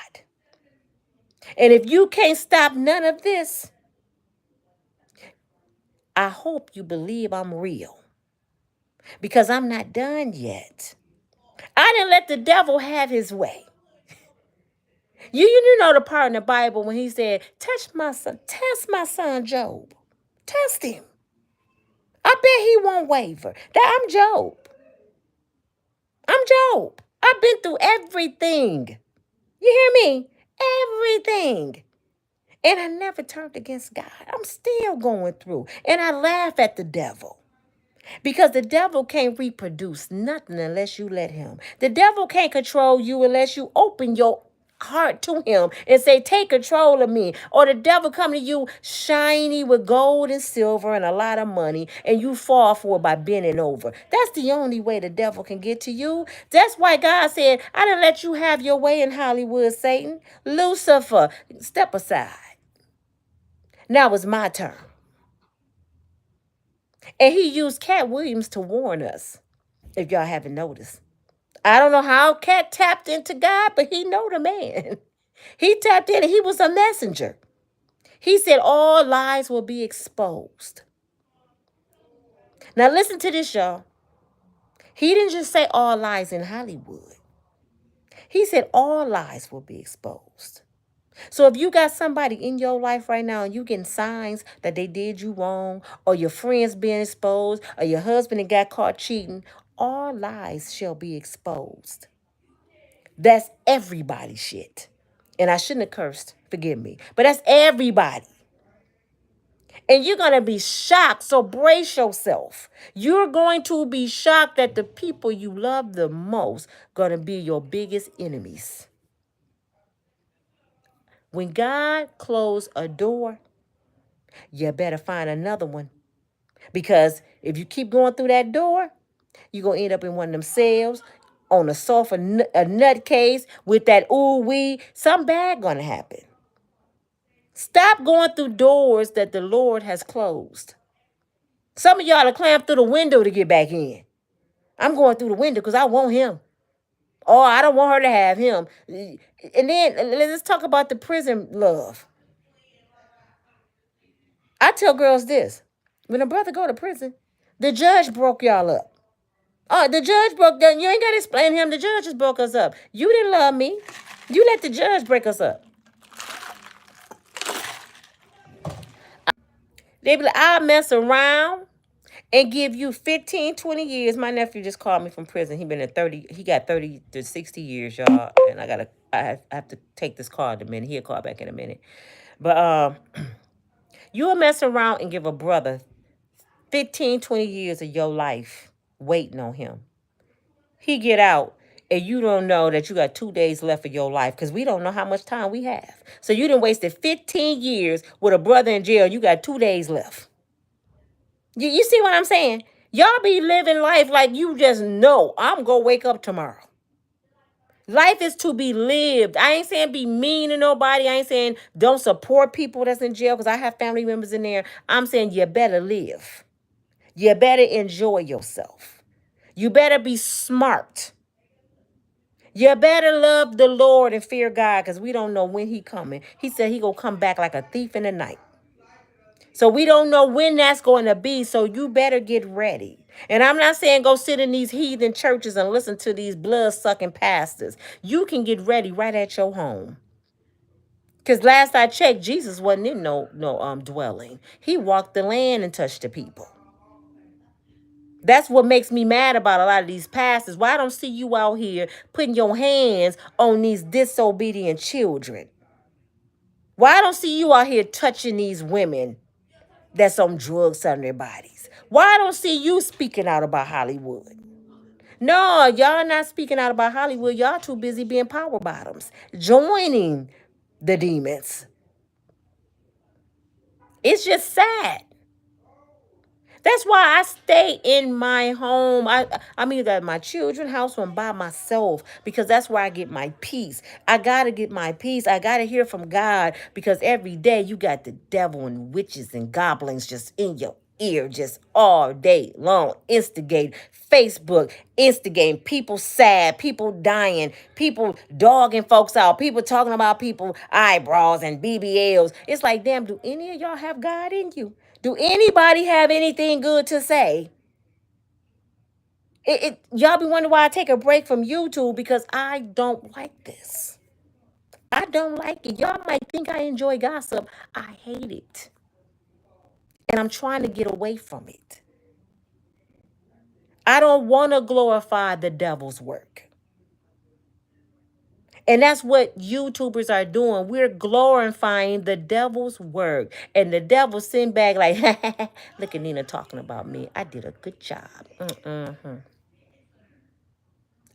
And if you can't stop none of this, I hope you believe I'm real because I'm not done yet. I didn't let the devil have his way. You know the part in the Bible when he said, touch my son, test my son Job. Test him. I bet he won't waver. That I'm Job. I'm Job. I've been through everything. You hear me? Everything. And I never turned against God. I'm still going through. And I laugh at the devil. Because the devil can't reproduce nothing unless you let him. The devil can't control you unless you open your heart to him and say, take control of me. Or the devil come to you shiny with gold and silver and a lot of money and you fall for it by bending over. That's the only way the devil can get to you. That's why God said, I didn't let you have your way in Hollywood, Satan. Lucifer, step aside. Now it's my turn. And he used Cat Williams to warn us, if y'all haven't noticed. I don't know how Cat tapped into God, but he know the man. He tapped in and he was a messenger. He said all lies will be exposed. Now listen to this, y'all. He didn't just say all lies in Hollywood. He said all lies will be exposed. So if you got somebody in your life right now and you getting signs that they did you wrong, or your friends being exposed, or your husband that got caught cheating, all lies shall be exposed. That's everybody shit. And I shouldn't have cursed. Forgive me. But that's everybody. And you're going to be shocked. So brace yourself. You're going to be shocked that the people you love the most going to be your biggest enemies. When God closed a door, you better find another one. Because if you keep going through that door, you're going to end up in one of them cells on a sofa, a nut case with that ooh wee. Something bad going to happen. Stop going through doors that the Lord has closed. Some of y'all are climb through the window to get back in. I'm going through the window because I want him. Oh, I don't want her to have him. And then let's talk about the prison love. I tell girls this. When a brother go to prison, the judge broke y'all up. Oh, the judge broke down. You ain't got to explain him. The judge just broke us up. You didn't love me. You let the judge break us up. They be like, I'll mess around and give you 15, 20 years. My nephew just called me from prison. He got 30 to 60 years, y'all. And I have to take this call in a minute. He'll call back in a minute. But you'll mess around and give a brother 15, 20 years of your life waiting on him. He get out and you don't know that you got 2 days left of your life because we don't know how much time we have. So you done wasted 15 years with a brother in jail. You got 2 days left. You see what I'm saying? Y'all be living life like you just know I'm going to wake up tomorrow. Life is to be lived. I ain't saying be mean to nobody. I ain't saying don't support people that's in jail because I have family members in there. I'm saying you better live. You better enjoy yourself. You better be smart. You better love the Lord and fear God because we don't know when he coming. He said he going to come back like a thief in the night. So we don't know when that's going to be. So you better get ready. And I'm not saying go sit in these heathen churches and listen to these blood-sucking pastors. You can get ready right at your home. Because last I checked, Jesus wasn't in no dwelling. He walked the land and touched the people. That's what makes me mad about a lot of these pastors. Why I don't see you out here putting your hands on these disobedient children? Why I don't see you out here touching these women that's on drugs on their bodies? Why I don't see you speaking out about Hollywood? No, y'all not speaking out about Hollywood. Y'all too busy being power bottoms, joining the demons. It's just sad. That's why I stay in my home. I'm either at my children's house or I'm by myself because that's where I get my peace. I gotta get my peace. I gotta hear from God because every day you got the devil and witches and goblins just in your ear just all day long. Instigate Facebook, instigating people sad, people dying, people dogging folks out, people talking about people eyebrows and BBLs. It's like, damn, do any of y'all have God in you? Do anybody have anything good to say? Y'all be wondering why I take a break from YouTube because I don't like this. I don't like it. Y'all might think I enjoy gossip. I hate it. And I'm trying to get away from it. I don't want to glorify the devil's work. And that's what YouTubers are doing. We're glorifying the devil's work. And the devil sitting back like, look at Nina talking about me. I did a good job.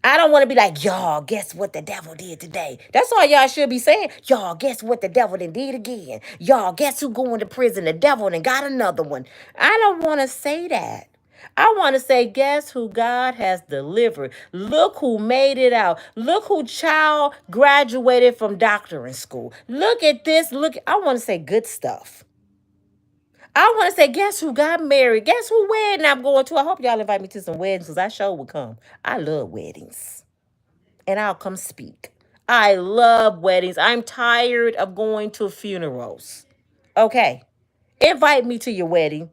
I don't want to be like, y'all, guess what the devil did today? That's all y'all should be saying. Y'all, guess what the devil done did again? Y'all, guess who going to prison? The devil done got another one. I don't want to say that. I want to say, guess who God has delivered? Look who made it out. Look who child graduated from doctoring school. Look at this. I want to say good stuff. I want to say, guess who got married? Guess who wedding I'm going to? I hope y'all invite me to some weddings because I sure will come. I love weddings. And I'll come speak. I love weddings. I'm tired of going to funerals. Okay. Invite me to your wedding.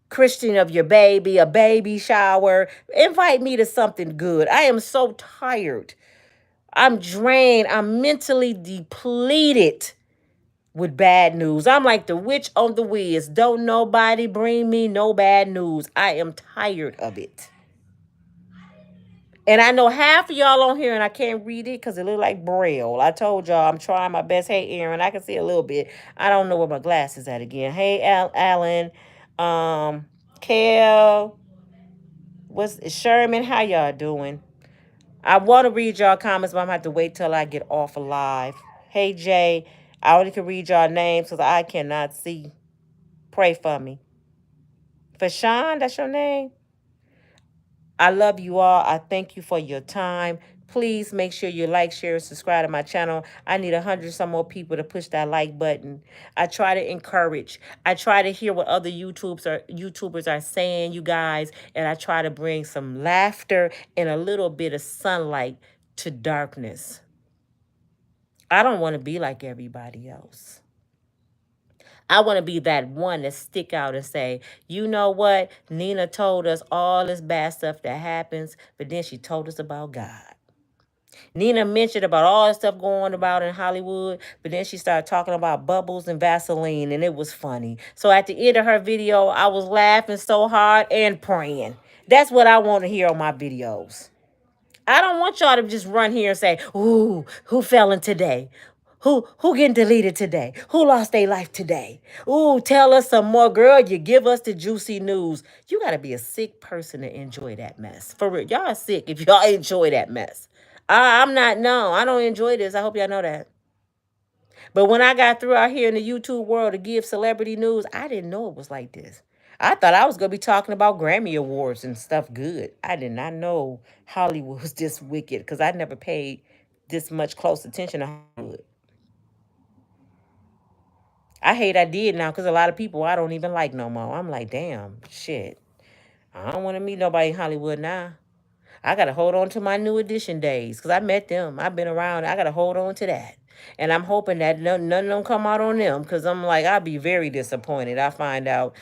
Christian of your baby, a baby shower. Invite me to something good. I am so tired. I'm drained. I'm mentally depleted with bad news. I'm like the witch on the whiz. Don't nobody bring me no bad news. I am tired of it. And I know half of y'all on here, and I can't read it because it look like Braille. I told y'all I'm trying my best. Hey, Aaron, I can see a little bit. I don't know where my glasses at again. Hey, Alan, Kel, what's Sherman? How y'all doing? I want to read y'all comments, but I'm gonna have to wait till I get off live. Hey, Jay, I only can read y'all names because I cannot see. Pray for me. For Sean, that's your name. I love you all. I thank you for your time. Please make sure you like, share, and subscribe to my channel. I need 100 some more people to push that like button. I try to encourage. I try to hear what other YouTubers are saying, you guys, and I try to bring some laughter and a little bit of sunlight to darkness. I don't want to be like everybody else. I want to be that one that stick out and say, you know what? Nina told us all this bad stuff that happens, but then she told us about God. Nina mentioned about all the stuff going about in Hollywood, but then she started talking about bubbles and Vaseline, and it was funny. So at the end of her video, I was laughing so hard and praying. That's what I want to hear on my videos. I don't want y'all to just run here and say, "Ooh, who fell in today? Who getting deleted today? Who lost their life today? Ooh, tell us some more, girl. You give us the juicy news." You gotta be a sick person to enjoy that mess. For real, y'all are sick if y'all enjoy that mess. I'm not. No, I don't enjoy this. I hope y'all know that. But when I got through out here in the YouTube world to give celebrity news, I didn't know it was like this. I thought I was gonna be talking about Grammy Awards and stuff good. I did not know Hollywood was this wicked because I never paid this much close attention to Hollywood. I hate I did now because a lot of people I don't even like no more. I'm like, damn, shit. I don't want to meet nobody in Hollywood now. I got to hold on to my New Edition days because I met them. I've been around. I got to hold on to that. And I'm hoping that none of them come out on them because I'm like, I'll be very disappointed. I find out,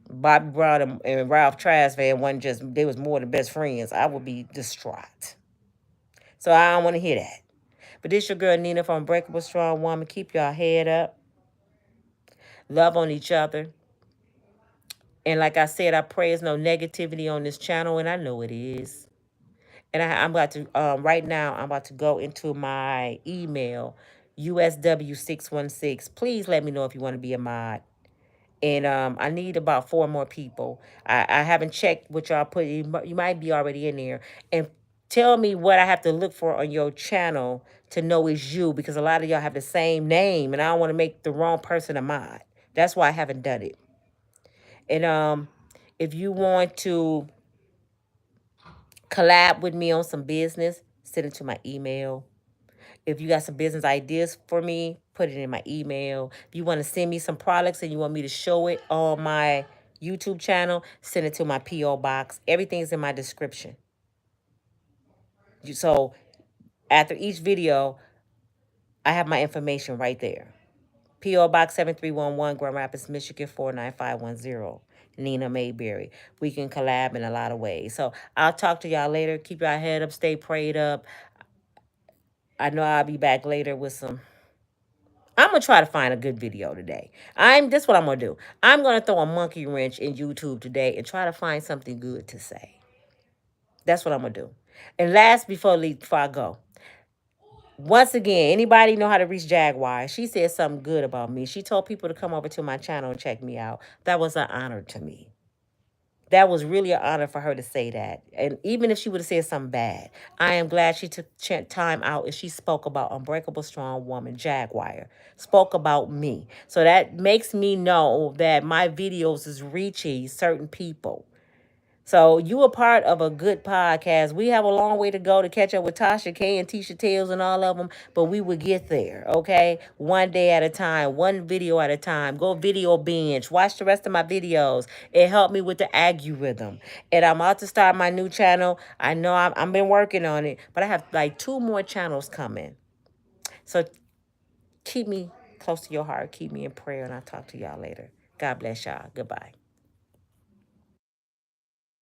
Bobby Brown and Ralph Trask wasn't just, they was more than best friends. I would be distraught. So I don't want to hear that. But this your girl Nina from Unbreakable Strong Woman. Keep y'all head up. Love on each other. And like I said, I pray there's no negativity on this channel, and I know it is. And I'm about to, right now, I'm about to go into my email, USW616. Please let me know if you want to be a mod. And I need about 4 more people. I haven't checked what y'all put. You might be already in there. And tell me what I have to look for on your channel to know it's you, because a lot of y'all have the same name, and I don't want to make the wrong person a mod. That's why I haven't done it. And if you want to collab with me on some business, send it to my email. If you got some business ideas for me, put it in my email. If you want to send me some products and you want me to show it on my YouTube channel, send it to my P.O. box. Everything's in my description. So after each video, I have my information right there. P.O. Box 7311, Grand Rapids, Michigan 49510. Nina Mayberry. We can collab in a lot of ways. So I'll talk to y'all later. Keep your head up. Stay prayed up. I know I'll be back later with some. I'm going to try to find a good video today. This what I'm going to do. I'm going to throw a monkey wrench in YouTube today and try to find something good to say. That's what I'm going to do. And last, before I go, once again, anybody know how to reach Jaguar? She said something good about me. She told people to come over to my channel and check me out. That was an honor to me. That was really an honor for her to say that. And even if she would have said something bad, I am glad she took time out and she spoke about Unbreakable Strong Woman, Jaguar. Spoke about me. So that makes me know that my videos is reaching certain people. So you a part of a good podcast. We have a long way to go to catch up with Tasha K and Tisha Tales and all of them, but we will get there, okay? One day at a time, one video at a time. Go video binge. Watch the rest of my videos. It helped me with the algorithm. And I'm about to start my new channel. I know I've been working on it, but I have like 2 more channels coming. So keep me close to your heart. Keep me in prayer, and I'll talk to y'all later. God bless y'all. Goodbye.